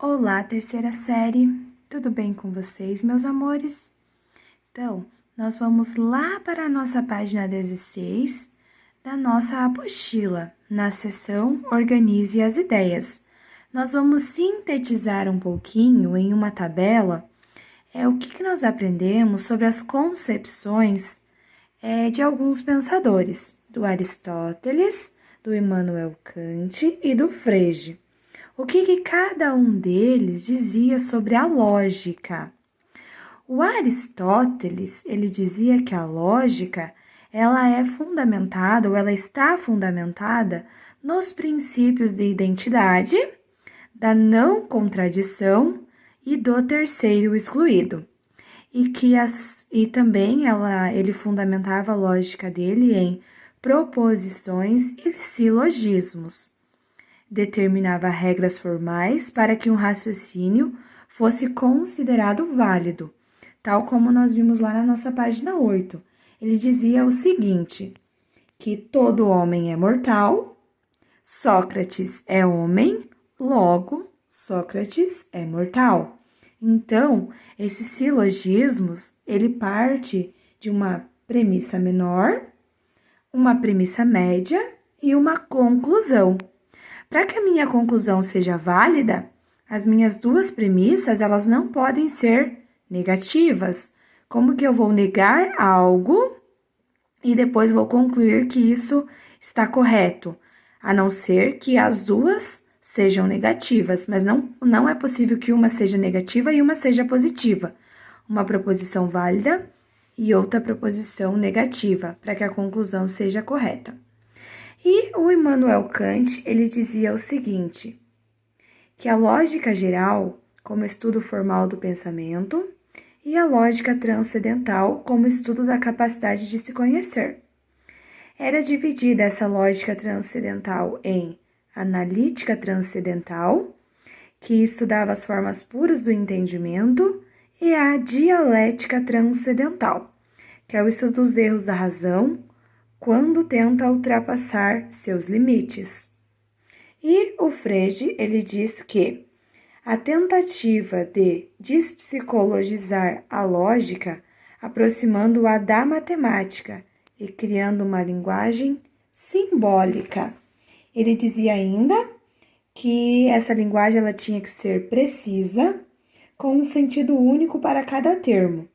Olá, terceira série! Tudo bem com vocês, meus amores? Então, nós vamos lá para a nossa página 16 da nossa apostila, na seção Organize as Ideias. Nós vamos sintetizar um pouquinho em uma tabela o que nós aprendemos sobre as concepções de alguns pensadores, do Aristóteles, do Immanuel Kant e do Frege. O que cada um deles dizia sobre a lógica? O Aristóteles, ele dizia que a lógica, ela é fundamentada, ou ela está fundamentada nos princípios de identidade, da não contradição e do terceiro excluído. E também ele fundamentava a lógica dele em proposições e silogismos. Determinava regras formais para que um raciocínio fosse considerado válido, tal como nós vimos lá na nossa página 8. Ele dizia o seguinte, que todo homem é mortal, Sócrates é homem, logo, Sócrates é mortal. Então, esses silogismos, ele parte de uma premissa menor, uma premissa média e uma conclusão. Para que a minha conclusão seja válida, as minhas duas premissas, elas não podem ser negativas. Como que eu vou negar algo e depois vou concluir que isso está correto? A não ser que as duas sejam negativas, mas não é possível que uma seja negativa e uma seja positiva. Uma proposição válida e outra proposição negativa, para que a conclusão seja correta. E o Immanuel Kant, ele dizia o seguinte, que a lógica geral, como estudo formal do pensamento, e a lógica transcendental, como estudo da capacidade de se conhecer. Era dividida essa lógica transcendental em analítica transcendental, que estudava as formas puras do entendimento, e a dialética transcendental, que é o estudo dos erros da razão, quando tenta ultrapassar seus limites. E o Frege, ele diz que a tentativa de despsicologizar a lógica, aproximando-a da matemática e criando uma linguagem simbólica. Ele dizia ainda que essa linguagem ela tinha que ser precisa, com um sentido único para cada termo.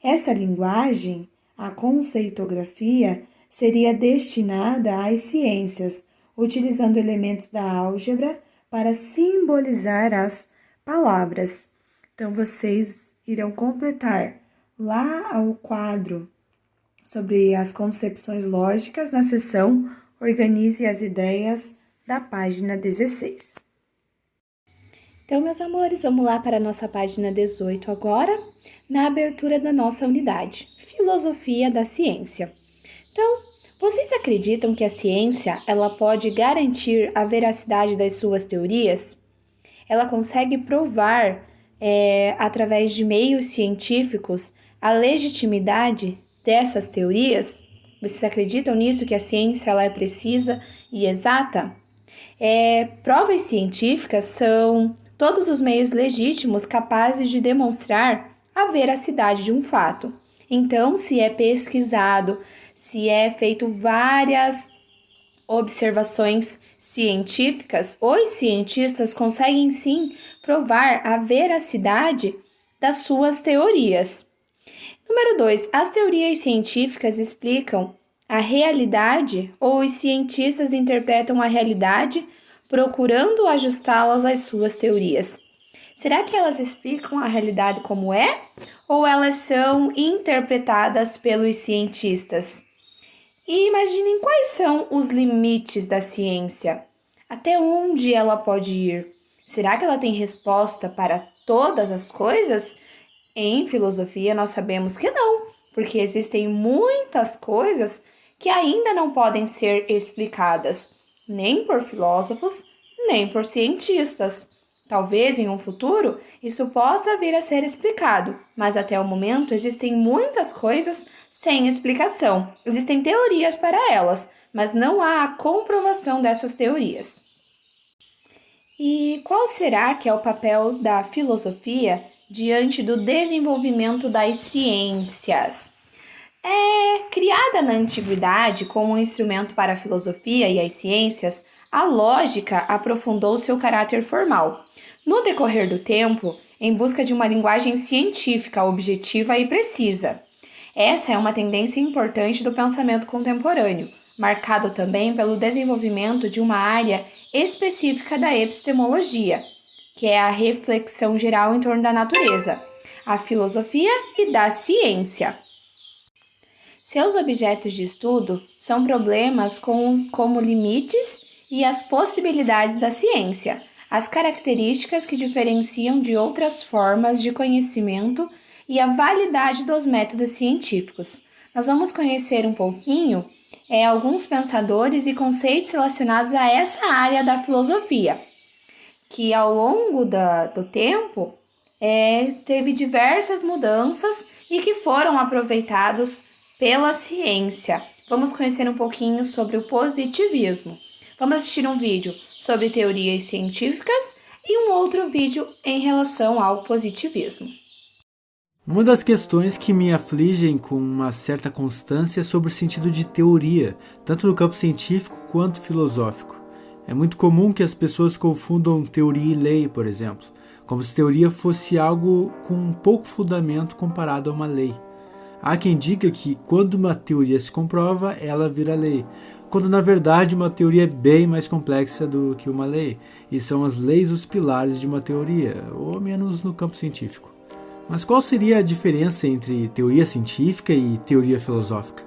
Essa linguagem, a conceitografia, seria destinada às ciências, utilizando elementos da álgebra para simbolizar as palavras. Então, vocês irão completar lá o quadro sobre as concepções lógicas na seção Organize as Ideias da página 16. Então, meus amores, vamos lá para a nossa página 18 agora, na abertura da nossa unidade, Filosofia da Ciência. Então, vocês acreditam que a ciência ela pode garantir a veracidade das suas teorias? Ela consegue provar, através de meios científicos, a legitimidade dessas teorias? Vocês acreditam nisso, que a ciência ela é precisa e exata? Provas científicas são todos os meios legítimos capazes de demonstrar a veracidade de um fato. Então, se é pesquisado, se é feito várias observações científicas, os cientistas conseguem sim provar a veracidade das suas teorias. Número 2. As teorias científicas explicam a realidade ou os cientistas interpretam a realidade procurando ajustá-las às suas teorias? Será que elas explicam a realidade como é ou elas são interpretadas pelos cientistas? E imaginem quais são os limites da ciência. Até onde ela pode ir? Será que ela tem resposta para todas as coisas? Em filosofia, nós sabemos que não, porque existem muitas coisas que ainda não podem ser explicadas, nem por filósofos, nem por cientistas. Talvez em um futuro isso possa vir a ser explicado, mas até o momento existem muitas coisas sem explicação. Existem teorias para elas, mas não há a comprovação dessas teorias. E qual será que é o papel da filosofia diante do desenvolvimento das ciências? Criada na antiguidade como um instrumento para a filosofia e as ciências, a lógica aprofundou seu caráter formal. No decorrer do tempo, em busca de uma linguagem científica, objetiva e precisa. Essa é uma tendência importante do pensamento contemporâneo, marcado também pelo desenvolvimento de uma área específica da epistemologia, que é a reflexão geral em torno da natureza, a filosofia e da ciência. Seus objetos de estudo são problemas como limites e as possibilidades da ciência, as características que diferenciam de outras formas de conhecimento e a validade dos métodos científicos. Nós vamos conhecer um pouquinho alguns pensadores e conceitos relacionados a essa área da filosofia, que ao longo do tempo teve diversas mudanças e que foram aproveitados pela ciência. Vamos conhecer um pouquinho sobre o positivismo. Vamos assistir um vídeo sobre teorias científicas e um outro vídeo em relação ao positivismo. Uma das questões que me afligem com uma certa constância é sobre o sentido de teoria, tanto no campo científico quanto filosófico. É muito comum que as pessoas confundam teoria e lei, por exemplo, como se teoria fosse algo com um pouco fundamento comparado a uma lei. Há quem diga que quando uma teoria se comprova, ela vira lei, quando na verdade uma teoria é bem mais complexa do que uma lei, e são as leis os pilares de uma teoria, ou menos no campo científico. Mas qual seria a diferença entre teoria científica e teoria filosófica?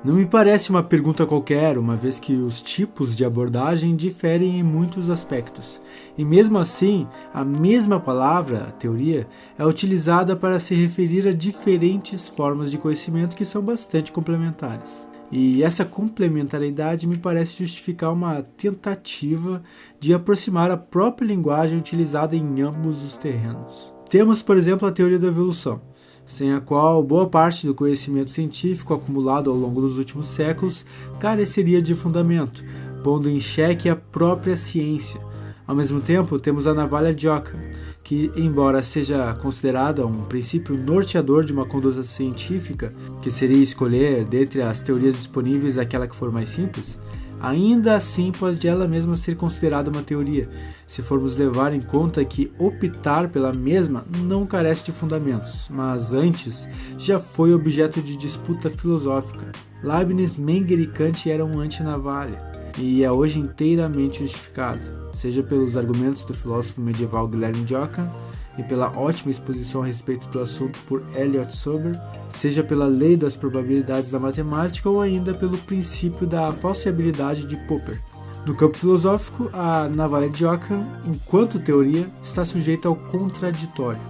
Não me parece uma pergunta qualquer, uma vez que os tipos de abordagem diferem em muitos aspectos. E mesmo assim, a mesma palavra, teoria, é utilizada para se referir a diferentes formas de conhecimento que são bastante complementares. E essa complementariedade me parece justificar uma tentativa de aproximar a própria linguagem utilizada em ambos os terrenos. Temos, por exemplo, a teoria da evolução, sem a qual boa parte do conhecimento científico acumulado ao longo dos últimos séculos careceria de fundamento, pondo em xeque a própria ciência. Ao mesmo tempo, temos a navalha de Ockham, que, embora seja considerada um princípio norteador de uma conduta científica, que seria escolher, dentre as teorias disponíveis, aquela que for mais simples, ainda assim pode ela mesma ser considerada uma teoria, se formos levar em conta que optar pela mesma não carece de fundamentos, mas antes já foi objeto de disputa filosófica. Leibniz, Menger e Kant eram anti-navalha, e é hoje inteiramente justificado, seja pelos argumentos do filósofo medieval Guilherme de Ockham e pela ótima exposição a respeito do assunto por Elliot Sober, seja pela lei das probabilidades da matemática ou ainda pelo princípio da falseabilidade de Popper. No campo filosófico, a navalha de Ockham, enquanto teoria, está sujeita ao contraditório.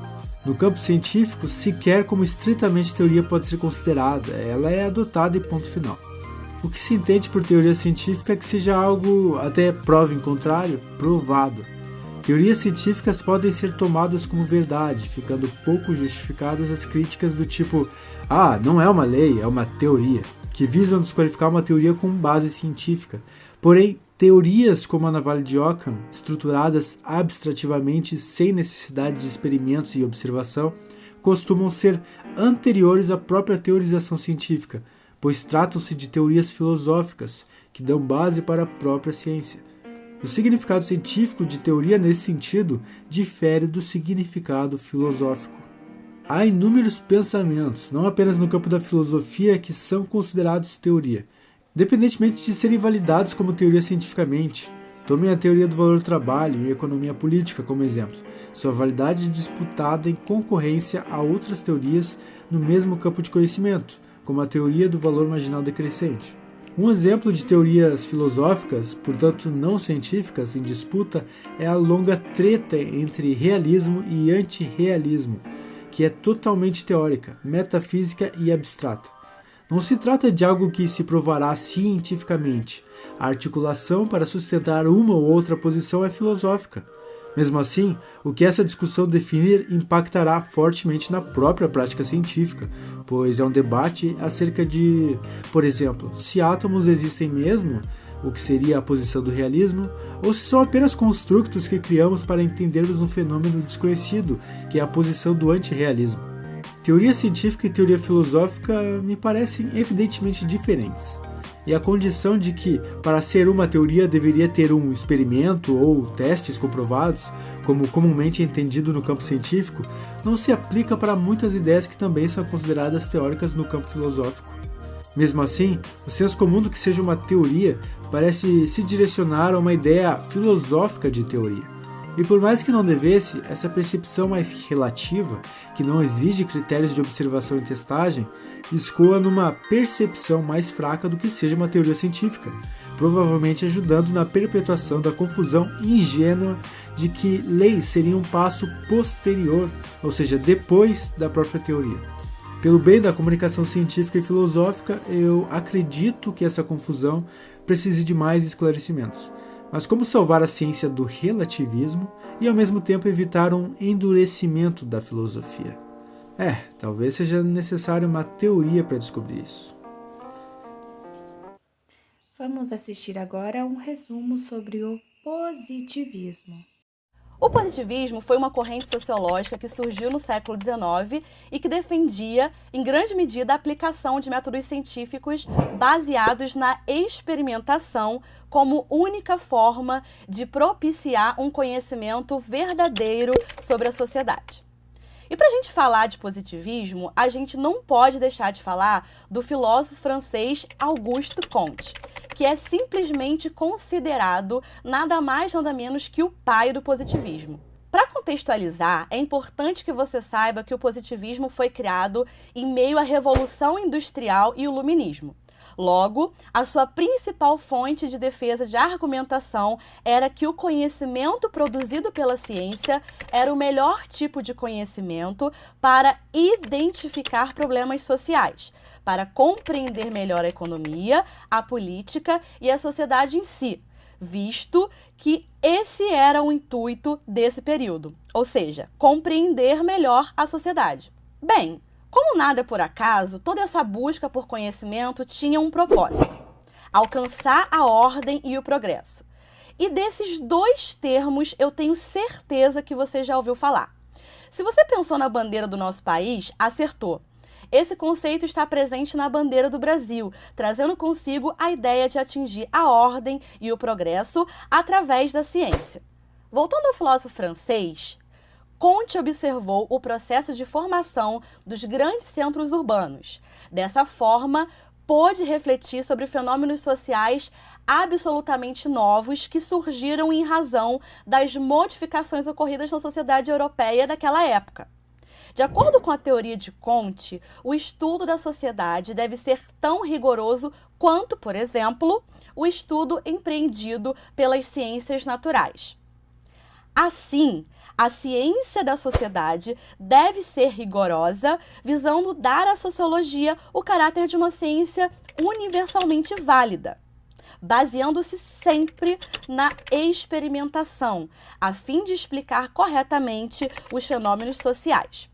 No campo científico, sequer como estritamente teoria pode ser considerada, ela é adotada e ponto final. O que se entende por teoria científica é que seja algo, até prova em contrário, provado. Teorias científicas podem ser tomadas como verdade, ficando pouco justificadas as críticas do tipo não é uma lei, é uma teoria, que visam desqualificar uma teoria com base científica. Porém, teorias como a navalha de Ockham, estruturadas abstrativamente sem necessidade de experimentos e observação, costumam ser anteriores à própria teorização científica, pois tratam-se de teorias filosóficas que dão base para a própria ciência. O significado científico de teoria nesse sentido difere do significado filosófico. Há inúmeros pensamentos, não apenas no campo da filosofia, que são considerados teoria, independentemente de serem validados como teoria cientificamente. Tomem a teoria do valor do trabalho e a economia política como exemplo. Sua validade é disputada em concorrência a outras teorias no mesmo campo de conhecimento, como a teoria do valor marginal decrescente. Um exemplo de teorias filosóficas, portanto não científicas, em disputa é a longa treta entre realismo e antirrealismo, que é totalmente teórica, metafísica e abstrata. Não se trata de algo que se provará cientificamente. A articulação para sustentar uma ou outra posição é filosófica. Mesmo assim, o que essa discussão definir impactará fortemente na própria prática científica, pois é um debate acerca de, por exemplo, se átomos existem mesmo, o que seria a posição do realismo, ou se são apenas construtos que criamos para entendermos um fenômeno desconhecido, que é a posição do antirrealismo. Teoria científica e teoria filosófica me parecem evidentemente diferentes. E a condição de que, para ser uma teoria, deveria ter um experimento ou testes comprovados, como comumente entendido no campo científico, não se aplica para muitas ideias que também são consideradas teóricas no campo filosófico. Mesmo assim, o senso comum do que seja uma teoria parece se direcionar a uma ideia filosófica de teoria. E por mais que não devesse, essa percepção mais relativa, que não exige critérios de observação e testagem, escoa numa percepção mais fraca do que seja uma teoria científica, provavelmente ajudando na perpetuação da confusão ingênua de que leis seriam um passo posterior, ou seja, depois da própria teoria. Pelo bem da comunicação científica e filosófica, eu acredito que essa confusão precise de mais esclarecimentos. Mas como salvar a ciência do relativismo e ao mesmo tempo evitar um endurecimento da filosofia? Talvez seja necessário uma teoria para descobrir isso. Vamos assistir agora a um resumo sobre o positivismo. O positivismo foi uma corrente sociológica que surgiu no século XIX e que defendia, em grande medida, a aplicação de métodos científicos baseados na experimentação como única forma de propiciar um conhecimento verdadeiro sobre a sociedade. E para a gente falar de positivismo, a gente não pode deixar de falar do filósofo francês Auguste Comte, que é simplesmente considerado nada mais nada menos que o pai do positivismo. Para contextualizar, é importante que você saiba que o positivismo foi criado em meio à Revolução Industrial e o Iluminismo. Logo, a sua principal fonte de defesa de argumentação era que o conhecimento produzido pela ciência era o melhor tipo de conhecimento para identificar problemas sociais, para compreender melhor a economia, a política e a sociedade em si, visto que esse era o intuito desse período, ou seja, compreender melhor a sociedade. Bem, como nada é por acaso, toda essa busca por conhecimento tinha um propósito: alcançar a ordem e o progresso. E desses dois termos eu tenho certeza que você já ouviu falar. Se você pensou na bandeira do nosso país, acertou. Esse conceito está presente na bandeira do Brasil, trazendo consigo a ideia de atingir a ordem e o progresso através da ciência. Voltando ao filósofo francês, Comte observou o processo de formação dos grandes centros urbanos. Dessa forma, pôde refletir sobre fenômenos sociais absolutamente novos que surgiram em razão das modificações ocorridas na sociedade europeia daquela época. De acordo com a teoria de Comte, o estudo da sociedade deve ser tão rigoroso quanto, por exemplo, o estudo empreendido pelas ciências naturais. Assim, a ciência da sociedade deve ser rigorosa, visando dar à sociologia o caráter de uma ciência universalmente válida, baseando-se sempre na experimentação, a fim de explicar corretamente os fenômenos sociais.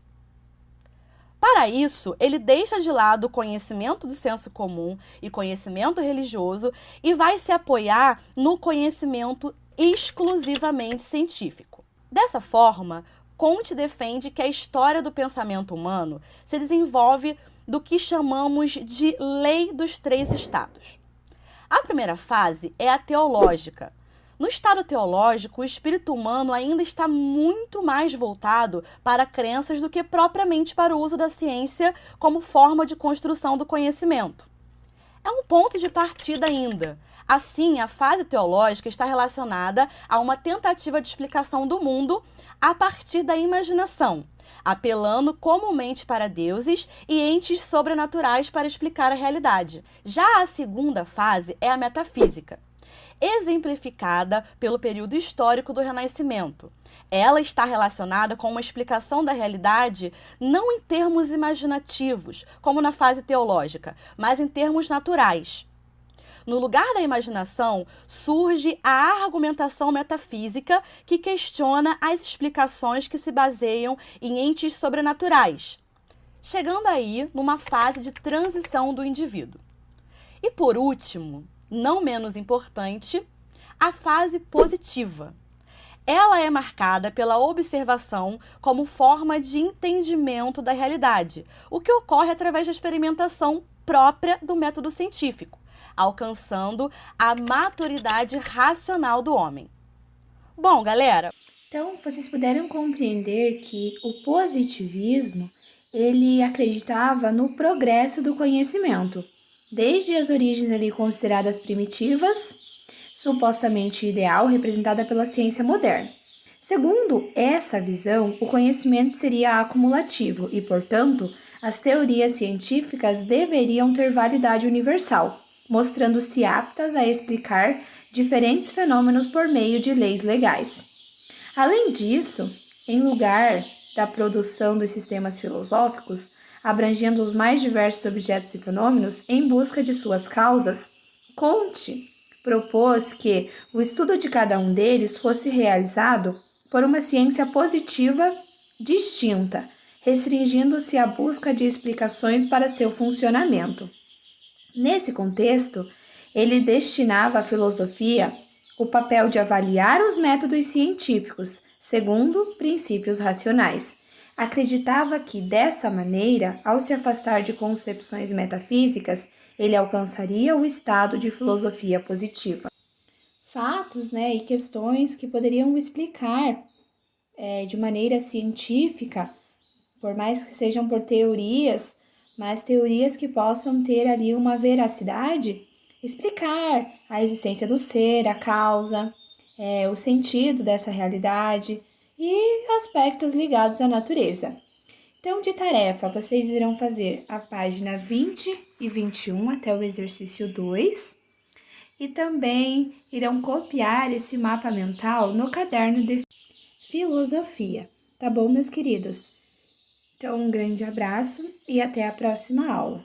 Para isso, ele deixa de lado o conhecimento do senso comum e conhecimento religioso e vai se apoiar no conhecimento exclusivamente científico. Dessa forma, Comte defende que a história do pensamento humano se desenvolve do que chamamos de lei dos três estados. A primeira fase é a teológica. No estado teológico, o espírito humano ainda está muito mais voltado para crenças do que propriamente para o uso da ciência como forma de construção do conhecimento. É um ponto de partida ainda. Assim, a fase teológica está relacionada a uma tentativa de explicação do mundo a partir da imaginação, apelando comumente para deuses e entes sobrenaturais para explicar a realidade. Já a segunda fase é a metafísica, exemplificada pelo período histórico do Renascimento. Ela está relacionada com uma explicação da realidade não em termos imaginativos, como na fase teológica, mas em termos naturais. No lugar da imaginação, surge a argumentação metafísica que questiona as explicações que se baseiam em entes sobrenaturais, chegando aí numa fase de transição do indivíduo. E por último, não menos importante, a fase positiva. Ela é marcada pela observação como forma de entendimento da realidade, o que ocorre através da experimentação própria do método científico, alcançando a maturidade racional do homem. Bom, galera, então vocês puderam compreender que o positivismo, ele acreditava no progresso do conhecimento, desde as origens ali consideradas primitivas, supostamente ideal, representada pela ciência moderna. Segundo essa visão, o conhecimento seria acumulativo e, portanto, as teorias científicas deveriam ter validade universal, mostrando-se aptas a explicar diferentes fenômenos por meio de leis legais. Além disso, em lugar da produção dos sistemas filosóficos, abrangendo os mais diversos objetos e fenômenos em busca de suas causas, Comte propôs que o estudo de cada um deles fosse realizado por uma ciência positiva distinta, restringindo-se à busca de explicações para seu funcionamento. Nesse contexto, ele destinava à filosofia o papel de avaliar os métodos científicos segundo princípios racionais. Acreditava que, dessa maneira, ao se afastar de concepções metafísicas, ele alcançaria o estado de filosofia positiva. Fatos, e questões que poderiam explicar de maneira científica, por mais que sejam por teorias, mas teorias que possam ter ali uma veracidade, explicar a existência do ser, a causa, o sentido dessa realidade e aspectos ligados à natureza. Então, de tarefa, vocês irão fazer a página 20 e 21 até o exercício 2 e também irão copiar esse mapa mental no caderno de filosofia. Tá bom, meus queridos? Então, um grande abraço e até a próxima aula.